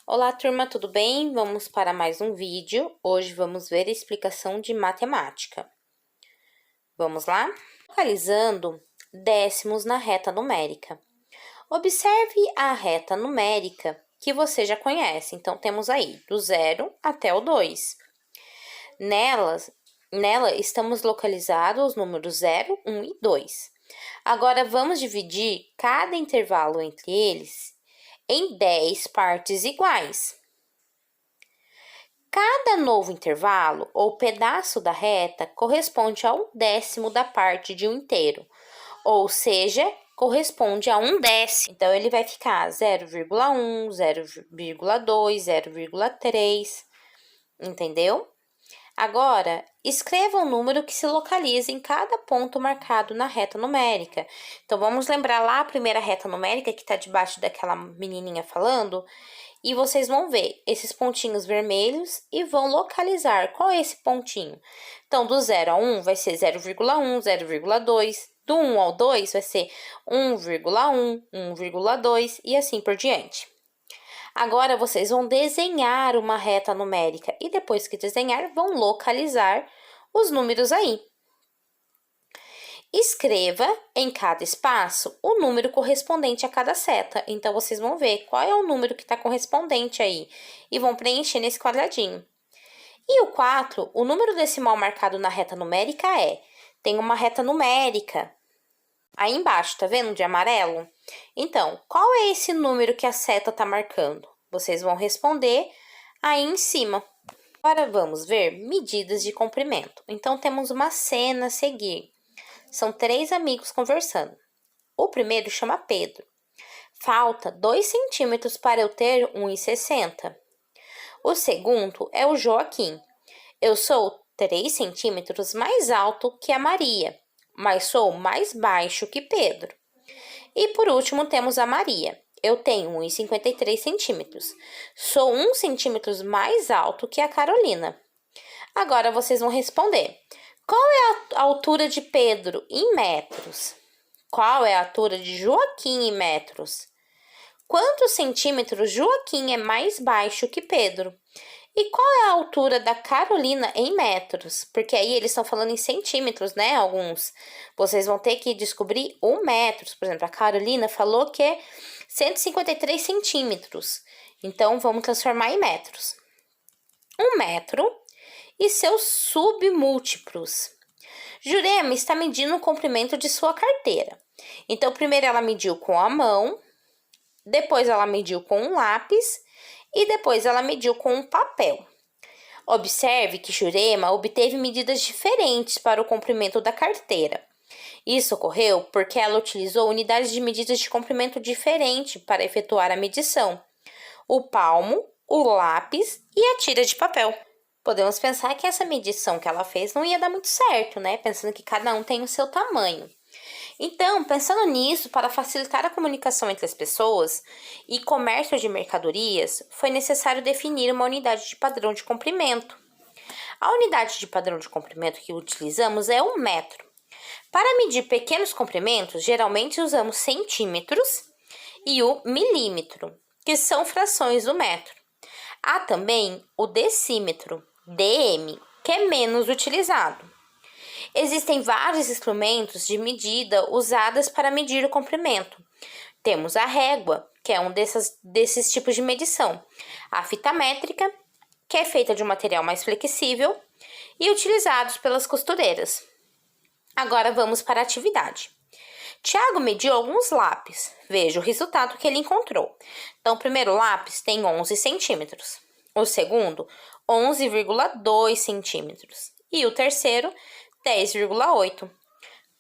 Olá, turma, tudo bem? Vamos para mais um vídeo. Hoje vamos ver a explicação de matemática. Vamos lá? Localizando décimos na reta numérica. Observe a reta numérica que você já conhece. Então, temos aí do 0 até o 2. Nela estamos localizados os números 0, 1 e 2. Agora, vamos dividir cada intervalo entre eles em 10 partes iguais. Cada novo intervalo ou pedaço da reta corresponde a um décimo da parte de um inteiro, ou seja, corresponde a um décimo. Então, ele vai ficar 0,1, 0,2, 0,3, entendeu? Agora, escreva um número que se localize em cada ponto marcado na reta numérica. Então, vamos lembrar lá a primeira reta numérica que está debaixo daquela menininha falando? E vocês vão ver esses pontinhos vermelhos e vão localizar qual é esse pontinho. Então, do 0 a 1 vai ser 0,1, 0,2. Do 1 ao 2 vai ser 1,1, 1,2 e assim por diante. Agora, vocês vão desenhar uma reta numérica e depois que desenhar, vão localizar os números aí. Escreva em cada espaço o número correspondente a cada seta. Então, vocês vão ver qual é o número que está correspondente aí e vão preencher nesse quadradinho. E o 4, o número decimal marcado na reta numérica tem uma reta numérica aí embaixo, tá vendo de amarelo? Então, qual é esse número que a seta está marcando? Vocês vão responder aí em cima. Agora, vamos ver medidas de comprimento. Então, temos uma cena a seguir. São 3 amigos conversando. O primeiro chama Pedro. Falta 2 centímetros para eu ter 1,60. O segundo é o Joaquim. Eu sou 3 centímetros mais alto que a Maria, mas sou mais baixo que Pedro. E por último temos a Maria. Eu tenho 1,53 centímetros. Sou 1 centímetro mais alto que a Carolina. Agora vocês vão responder. Qual é a altura de Pedro em metros? Qual é a altura de Joaquim em metros? Quantos centímetros Joaquim é mais baixo que Pedro? E qual é a altura da Carolina em metros? Porque aí eles estão falando em centímetros, né? Alguns. Vocês vão ter que descobrir o metros. Por exemplo, a Carolina falou que é 153 centímetros. Então, vamos transformar em metros. 1 metro e seus submúltiplos. Jurema está medindo o comprimento de sua carteira. Então, primeiro ela mediu com a mão, depois ela mediu com um lápis e depois ela mediu com um papel. Observe que Jurema obteve medidas diferentes para o comprimento da carteira. Isso ocorreu porque ela utilizou unidades de medidas de comprimento diferente para efetuar a medição: o palmo, o lápis e a tira de papel. Podemos pensar que essa medição que ela fez não ia dar muito certo, né? Pensando que cada um tem o seu tamanho. Então, pensando nisso, para facilitar a comunicação entre as pessoas e comércio de mercadorias, foi necessário definir uma unidade de padrão de comprimento. A unidade de padrão de comprimento que utilizamos é o metro. Para medir pequenos comprimentos, geralmente usamos centímetros e o milímetro, que são frações do metro. Há também o decímetro, dm, que é menos utilizado. Existem vários instrumentos de medida usados para medir o comprimento. Temos a régua, que é um desses tipos de medição. A fita métrica, que é feita de um material mais flexível e utilizados pelas costureiras. Agora vamos para a atividade. Tiago mediu alguns lápis. Veja o resultado que ele encontrou. Então, o primeiro lápis tem 11 centímetros. O segundo, 11,2 centímetros. E o terceiro, 10,8.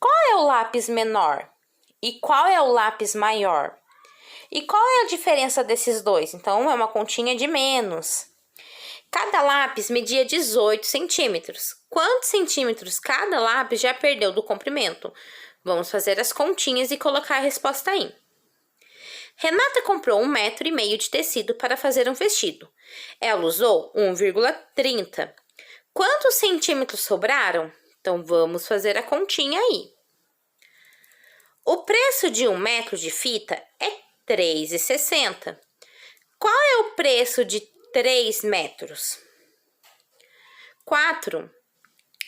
Qual é o lápis menor? E qual é o lápis maior? E qual é a diferença desses dois? Então, é uma continha de menos. Cada lápis media 18 centímetros. Quantos centímetros cada lápis já perdeu do comprimento? Vamos fazer as continhas e colocar a resposta aí. Renata comprou 1,5 metro de tecido para fazer um vestido. Ela usou 1,30. Quantos centímetros sobraram? Então, vamos fazer a continha aí. O preço de 1 metro de fita é R$ 3,60. Qual é o preço de 3 metros? 4.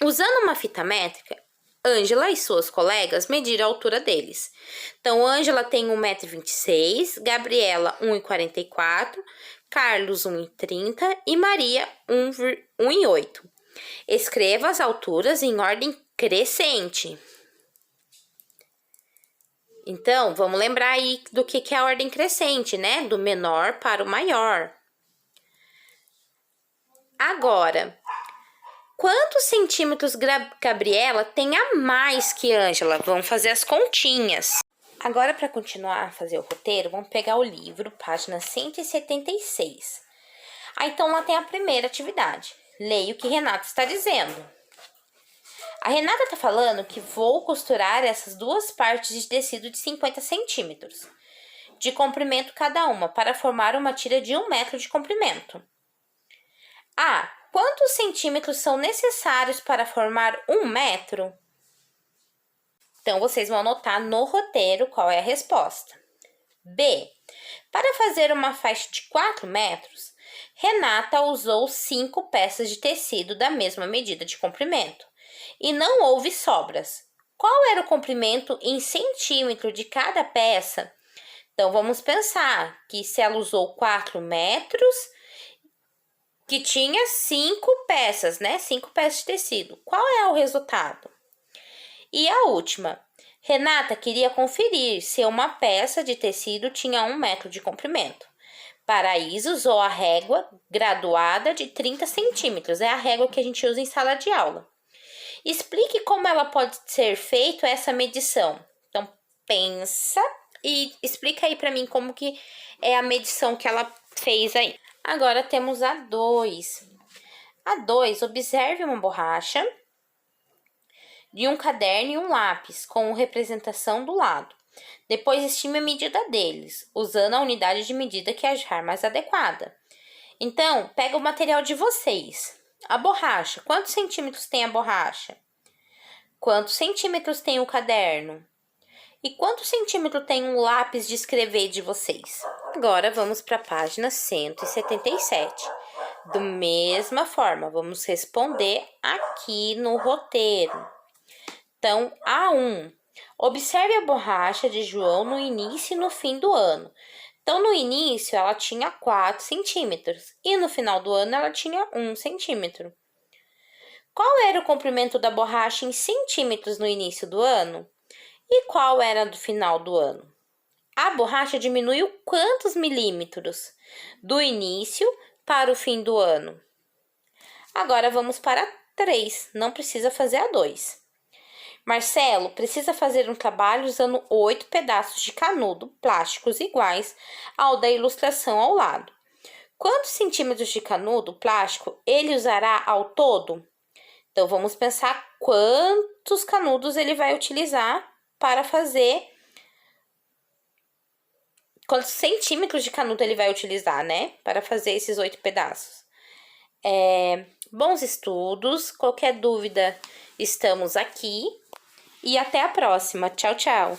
Usando uma fita métrica, Ângela e suas colegas mediram a altura deles. Então, Ângela tem 1,26 m, Gabriela 1,44 m, Carlos 1,30 m e Maria 1,8 m. Escreva as alturas em ordem crescente. Então, vamos lembrar aí do que é a ordem crescente, né? Do menor para o maior. Agora, quantos centímetros Gabriela tem a mais que Ângela? Vamos fazer as continhas. Agora, para continuar a fazer o roteiro, vamos pegar o livro, página 176. Então, lá tem a primeira atividade. Leia o que Renata está dizendo. A Renata está falando que vou costurar essas duas partes de tecido de 50 centímetros de comprimento cada uma para formar uma tira de 1 metro de comprimento. Quantos centímetros são necessários para formar 1 metro? Então, vocês vão anotar no roteiro qual é a resposta. B. Para fazer uma faixa de 4 metros, Renata usou 5 peças de tecido da mesma medida de comprimento e não houve sobras. Qual era o comprimento em centímetro de cada peça? Então, vamos pensar que se ela usou 4 metros, que tinha 5 peças, né? 5 peças de tecido. Qual é o resultado? E a última. Renata queria conferir se uma peça de tecido tinha 1 metro de comprimento. Para isso, usou a régua graduada de 30 centímetros. É a régua que a gente usa em sala de aula. Explique como ela pode ser feita essa medição. Então, pensa e explica aí para mim como que é a medição que ela fez aí. Agora temos a 2. A 2, observe uma borracha de um caderno e um lápis com representação do lado. Depois estime a medida deles, usando a unidade de medida que achar mais adequada. Então, pega o material de vocês. A borracha, quantos centímetros tem a borracha? Quantos centímetros tem o caderno? E quantos centímetros tem um lápis de escrever de vocês? Agora, vamos para a página 177. Da mesma forma, vamos responder aqui no roteiro. Então, A1. Observe a borracha de João no início e no fim do ano. Então, no início, ela tinha 4 centímetros e no final do ano, ela tinha 1 centímetro. Qual era o comprimento da borracha em centímetros no início do ano? E qual era do final do ano? A borracha diminuiu quantos milímetros do início para o fim do ano? Agora, vamos para 3. Não precisa fazer a 2. Marcelo precisa fazer um trabalho usando 8 pedaços de canudo plásticos iguais ao da ilustração ao lado. Quantos centímetros de canudo plástico ele usará ao todo? Então, vamos pensar quantos canudos ele vai utilizar para fazer... Quantos centímetros de canudo ele vai utilizar, né? Para fazer esses 8 pedaços. Bons estudos. Qualquer dúvida, estamos aqui. E até a próxima. Tchau, tchau.